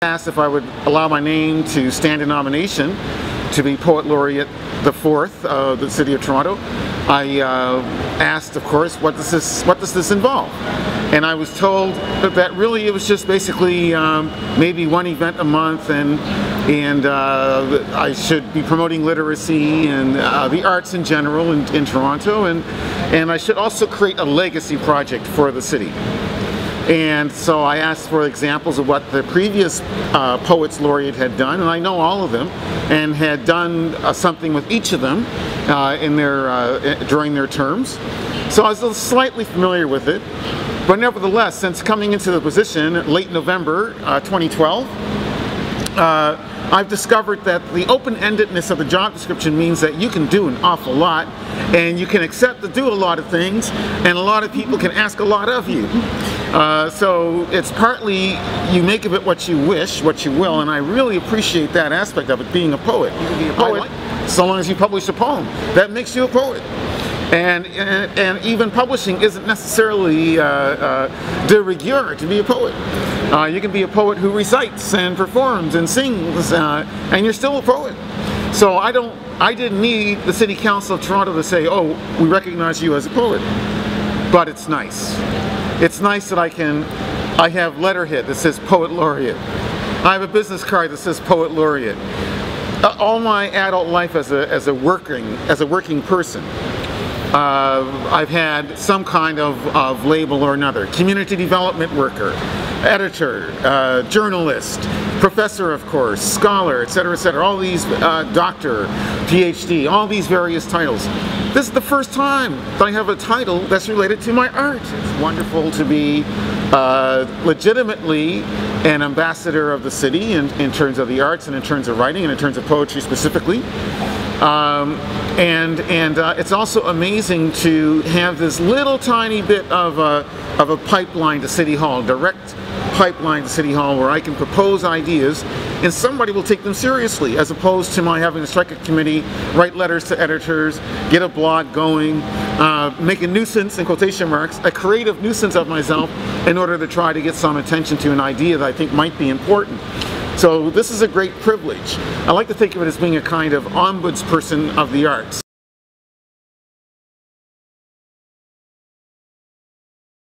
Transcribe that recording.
Asked if I would allow my name to stand in nomination to be Poet Laureate the 4th of the City of Toronto. I asked, of course, what does this involve? And I was told that really it was just basically maybe one event a month, and I should be promoting literacy and the arts in general in Toronto, and I should also create a legacy project for the city. And so I asked for examples of what the previous Poets Laureate had done, and I know all of them, and had done something with each of them during their terms. So I was slightly familiar with it, but nevertheless, since coming into the position late November 2012, I've discovered that the open-endedness of the job description means that you can do an awful lot, and you can accept to do a lot of things, and a lot of people can ask a lot of you. So it's partly you make of it what you wish, what you will, and I really appreciate that aspect of it, being a poet. You can be a poet so long as you publish a poem. That makes you a poet. And even publishing isn't necessarily de rigueur to be a poet. You can be a poet who recites and performs and sings, and you're still a poet. So I didn't need the City Council of Toronto to say, oh, we recognize you as a poet. But it's nice. It's nice that I have letterhead that says Poet Laureate. I have a business card that says Poet Laureate. All my adult life as a working person, I've had some kind of label or another. Community development worker, editor, journalist, professor, of course, scholar, etc., all these, doctor, PhD, all these various titles. This is the first time that I have a title that's related to my art. It's wonderful to be legitimately an ambassador of the city in terms of the arts and in terms of writing and in terms of poetry specifically. It's also amazing to have this little tiny bit of a pipeline to City Hall, direct pipeline to City Hall, where I can propose ideas and somebody will take them seriously, as opposed to my having to strike a committee, write letters to editors, get a blog going, make a nuisance, in quotation marks, a creative nuisance of myself in order to try to get some attention to an idea that I think might be important. So this is a great privilege. I like to think of it as being a kind of ombudsperson of the arts.